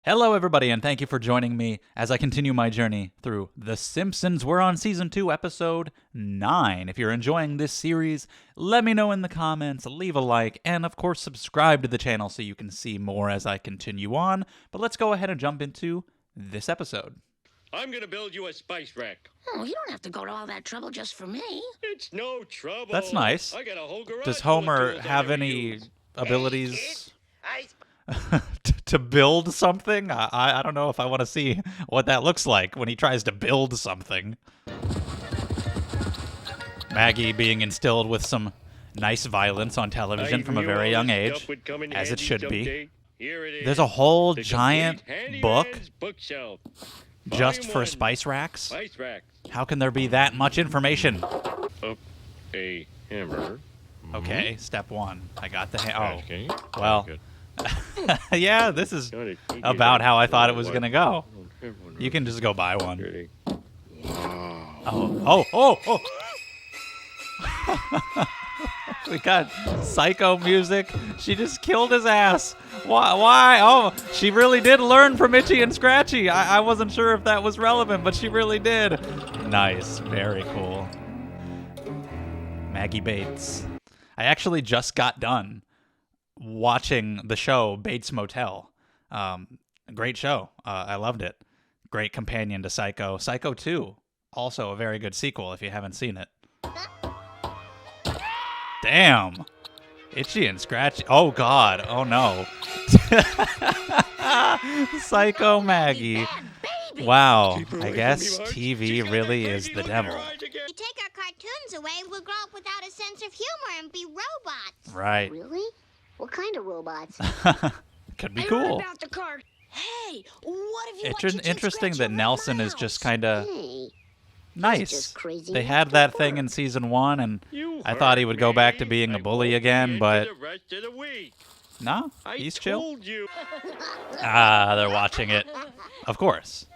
Hello, everybody, and thank you for joining me as I continue my journey through The Simpsons. We're on Season 2, Episode 9. If you're enjoying this series, let me know in the comments, leave a like, and of course, subscribe to the channel so you can see more as I continue on. But let's go ahead and jump into this episode. I'm gonna build you a spice rack. Oh, you don't have to go to all that trouble just for me. It's no trouble. That's nice. I got a whole garage Does full of Homer tools I have never any use. abilities to build something? I don't know if I want to see what that looks like when he tries to build something. Maggie being instilled with some nice violence on television from a very young age, as it should be. There's a whole giant book just for spice racks. Spice rack. How can there be that much information? A hammer. Okay, step one. I got the Okay. well. Good. Yeah, this is about how I thought it was gonna go. You can just go buy one. Oh. We got psycho music. She just killed his ass. Why? Oh, she really did learn from Itchy and Scratchy. I wasn't sure if that was relevant, but she really did. Nice. Very cool. Maggie Bates. I actually just got done watching the show Bates Motel. Great show. I loved it. Great companion to Psycho. Psycho 2, also a very good sequel if you haven't seen it. Damn. Itchy and Scratchy. Oh, God. Oh, no. Psycho Maggie. Wow. I guess TV really is the devil. If you take our cartoons away, we'll grow up without a sense of humor and be robots. Right. Really? What kind of robots? Could be cool. About the car. Hey, what if you It's interesting that Nelson is just kind of Hey, nice. just crazy They enough had to that thing in work. season 1, and You I thought he would go hurt back to me. being a I bully won't again, be in but for the rest of the week. no, I he's chill. told you. Ah, they're watching it. Of course.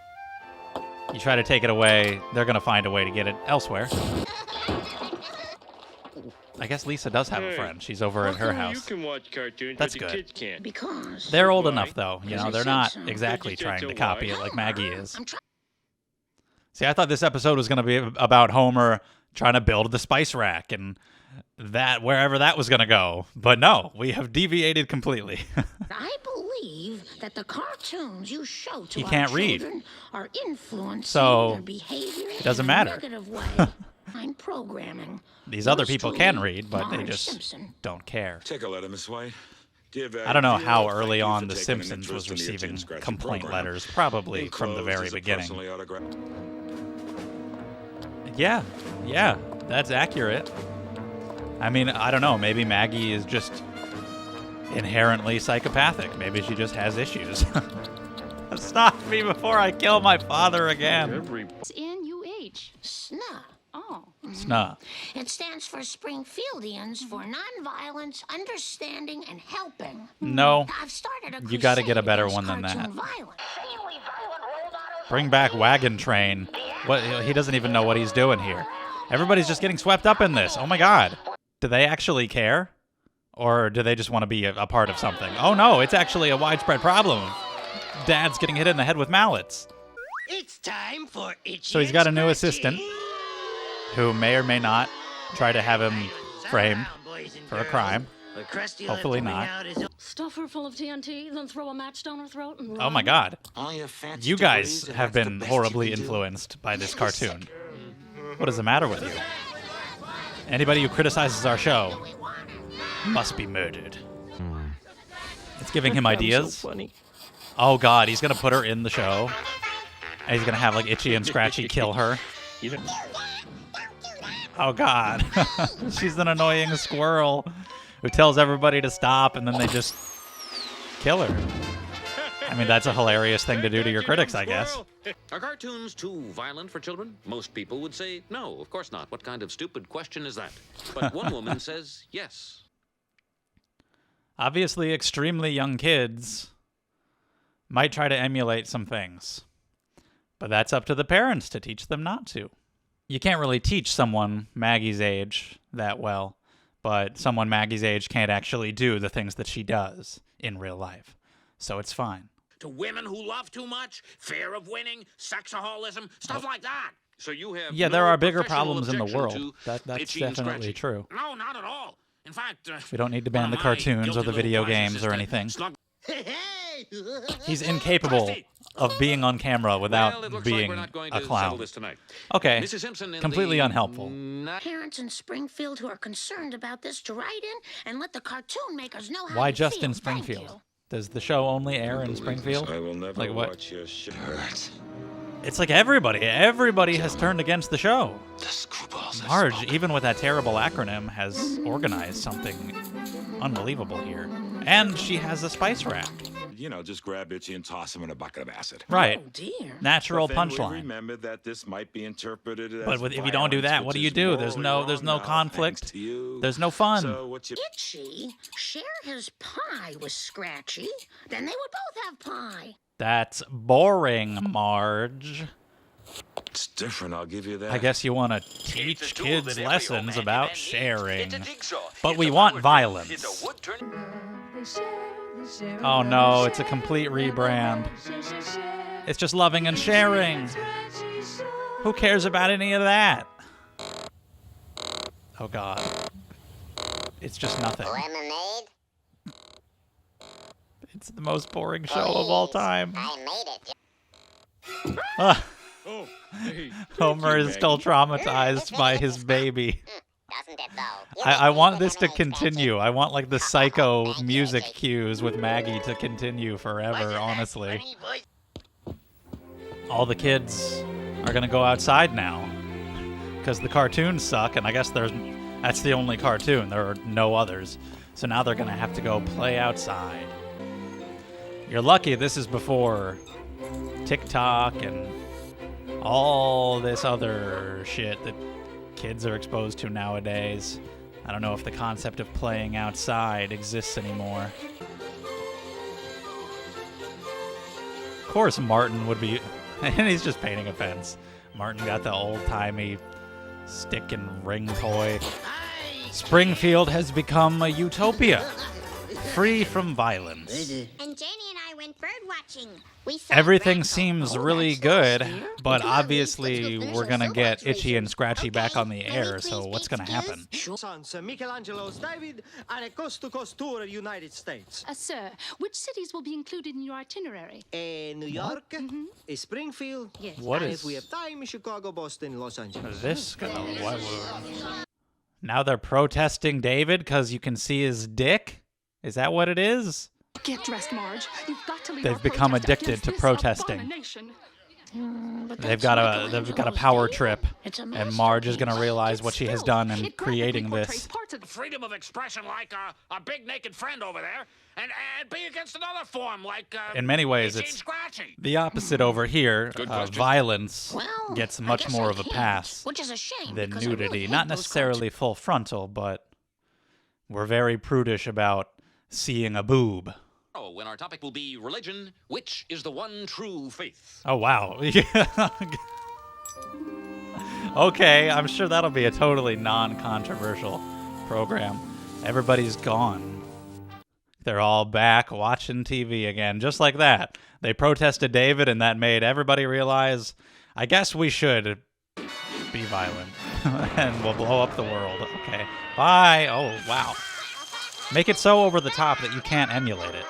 You try to take it away, they're going to find a way to get it elsewhere. I guess Lisa does have a Hey, friend. She's over at How her come house. You can watch cartoons, That's but the good. kids can't. Because They're old Why? enough, though. You know, I they're said not so. exactly You said trying so to copy why? it like Maggie is. I'm trying. See, I thought this episode was going to be about Homer trying to build the spice rack and that wherever that was going to go. But no, we have deviated completely. I believe that the cartoons you show to He our can't read. children are influencing So, their behavior it doesn't in matter. a negative way. I'm programming. These other Yours people truly, can read, but they Marge just Simpson. don't care. Take a letter, Miss White. Dear I don't know Valerie, how thank early you on for The taking an Simpsons was interest in the Itchy receiving and Scratchy complaint program. letters, probably from the Enclosed very is a beginning. personally autographed- Yeah, that's accurate. I mean, I don't know, maybe Maggie is just inherently psychopathic. Maybe she just has issues. Stop me before I kill my father again. Every N-U-H. SNA. Oh. Snuh. It stands for Springfieldians for Nonviolence, Understanding, and Helping. No, I've started a You gotta get a crusade better against one than that. cartoon violence. bring back Wagon Train. What? He doesn't even know what he's doing here. Everybody's just getting swept up in this. Oh my God. Do they actually care? Or do they just want to be a part of something? Oh no, it's actually a widespread problem. Dad's getting hit in the head with mallets. It's time for Itchy So he's got a and new Scratchy. assistant who may or may not try to have him framed for a crime. Hopefully not. Stuff her full of TNT, then throw a match down her throat and Oh my run. God. All your fancy You guys degrees, have that's the been best you horribly can do. influenced by this cartoon. What is the matter with you? Anybody who criticizes our show must be murdered. It's giving him ideas. funny. Oh God, he's gonna put her in the show. And he's gonna have like Itchy and Scratchy kill her. You know, Oh God, she's an annoying squirrel who tells everybody to stop and then they just kill her. I mean, that's a hilarious thing to do to your critics, I guess. Are cartoons too violent for children? Most people would say, no, of course not. What kind of stupid question is that? But one woman says, yes. Obviously, extremely young kids might try to emulate some things, but that's up to the parents to teach them not to. You can't really teach someone Maggie's age that well, but someone Maggie's age can't actually do the things that she does in real life, so it's fine. to women who love too much, fear of winning, sexaholism, stuff like that. So you have Yeah, no there are bigger professional problems in the objection world. to That's Itchy and definitely Scratchy. true. No, not at all. In fact, We don't need to one ban of the my cartoons or guilty the little video vices games is or to anything. slug- Hey! He's incapable of being on camera without Well, it looks being like we're not going a to settle clown. this tonight. Okay, Mrs. Simpson in completely the unhelpful. Parents in Springfield who are concerned about this to write in and let the cartoon makers know how Why you just feel. in Thank Springfield? you. Does the show only air in Springfield? I will never Like what? watch your shit. Hurt. It's like everybody has turned against the show. The screwballs have Marge, spoken. even with that terrible acronym, has organized something unbelievable here. And she has a spice rack. You know, just grab Itchy and toss him in a bucket of acid. Right. Oh, dear. Natural But then we punchline. Remember that this might be interpreted as But if you don't do violence, that, what which do you is do? There's morally no wrong now, conflict. thanks to you. There's no fun. So what you Itchy share his pie with Scratchy, then they would both have pie. That's boring, Marge. It's different, I'll give you that. I guess you want to teach kids lessons about sharing. But we want violence. Oh no, it's a complete rebrand. It's just loving and sharing. Who cares about any of that? Oh god. It's just nothing. Lemonade? It's the most boring show of all time. I made it. Ah, Oh, hey. Homer is still traumatized by his baby. Doesn't it, though? I want this to continue. I want like the psycho music cues with Maggie to continue forever, honestly. All the kids are gonna go outside now because the cartoons suck, and I guess that's the only cartoon. There are no others. So now they're gonna have to go play outside. You're lucky this is before TikTok and all this other shit that kids are exposed to nowadays. I don't know if the concept of playing outside exists anymore. Of course Martin would be... and he's just painting a fence. Martin got the old-timey stick and ring toy. Springfield has become a utopia, free from violence. And Janie and I went bird watching. We saw Everything Brad- seems Oh, really that's good, nice, dear. but Well, obviously let's go finish we're our gonna get soapbox Itchy and racing. Scratchy back Okay, on the can we air, please so be what's gonna happen? Sons, Michelangelo's David and a coast-to-coast tour of the United States. Sir, which cities will be included in your itinerary? New York, Springfield, Yes. What and is if we have time, Chicago, Boston, Los Angeles. this gonna... Now they're protesting David because you can see his dick? Is that what it is? Get dressed, Marge. You've got to lead They've our become protest addicted against to this protesting. abomination. But They've that's got a power Michelangelo's trip, Day. It's a and Marge is gonna masterpiece. realize what she has done in It creating graphically this. portrays parts of freedom of expression like a big naked friend over there, and be against another form like In many ways, Itchy and it's Scratchy. the opposite over here. Good question. Violence Well, gets I much guess more I of a can't, pass which is a shame than because I really nudity. hate Not those necessarily full frontal, but we're very prudish about seeing a boob. Oh, and our topic will be religion, which is the one true faith. Oh, wow. Okay, I'm sure that'll be a totally non-controversial program. Everybody's gone. They're all back watching TV again, just like that. They protested David, and that made everybody realize, I guess we should be violent, and we'll blow up the world. Okay, bye. Oh, wow. Make it so over the top that you can't emulate it.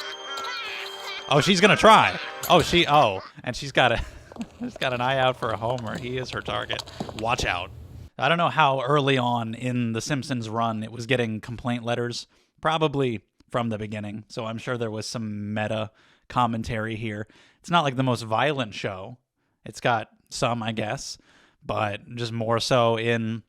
Oh, she's gonna try. And she's got an eye out for a Homer. He is her target. Watch out. I don't know how early on in the Simpsons run it was getting complaint letters. Probably from the beginning. So I'm sure there was some meta commentary here. It's not like the most violent show. It's got some, I guess, but just more so in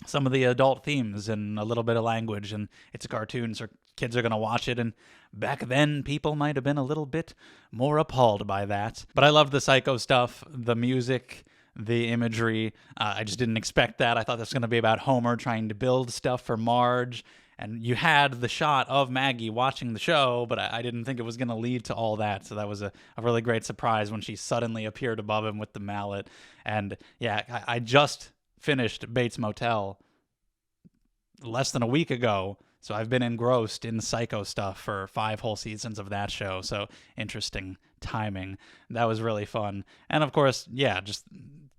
some of the adult themes and a little bit of language, and it's a cartoon, so kids are going to watch it, and back then people might have been a little bit more appalled by that. But I love the psycho stuff, the music, the imagery. I just didn't expect that. I thought this was going to be about Homer trying to build stuff for Marge, and you had the shot of Maggie watching the show, but I didn't think it was going to lead to all that, so that was a really great surprise when she suddenly appeared above him with the mallet. And yeah, I just finished Bates Motel less than a week ago, So I've been engrossed in Psycho stuff for 5 whole seasons of that show. So interesting timing. That was really fun. And of course, yeah, just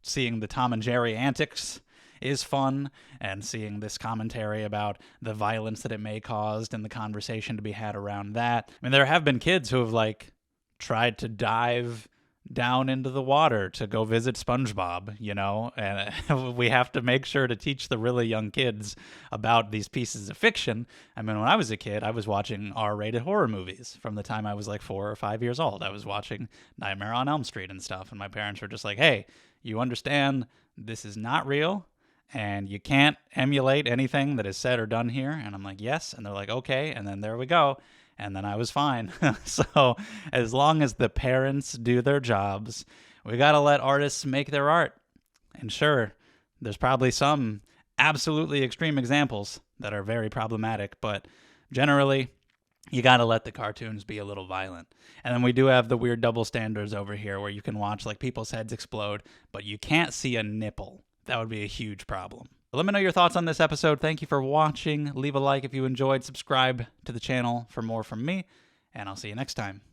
seeing the Tom and Jerry antics is fun, and seeing this commentary about the violence that it may cause and the conversation to be had around that. I mean, there have been kids who have like tried to dive down into the water to go visit SpongeBob, you know, and we have to make sure to teach the really young kids about these pieces of fiction. I mean, when I was a kid, I was watching R-rated horror movies from the time I was like 4 or 5 years old. I was watching Nightmare on Elm Street and stuff, and my parents were just like, hey, you understand this is not real, and you can't emulate anything that is said or done here. And I'm like, yes. And they're like, okay. And then there we go. And then I was fine. So as long as the parents do their jobs, we got to let artists make their art. And sure, there's probably some absolutely extreme examples that are very problematic, but generally, you got to let the cartoons be a little violent. And then we do have the weird double standards over here where you can watch like people's heads explode, but you can't see a nipple. That would be a huge problem. Let me know your thoughts on this episode. Thank you for watching. Leave a like if you enjoyed. Subscribe to the channel for more from me, and I'll see you next time.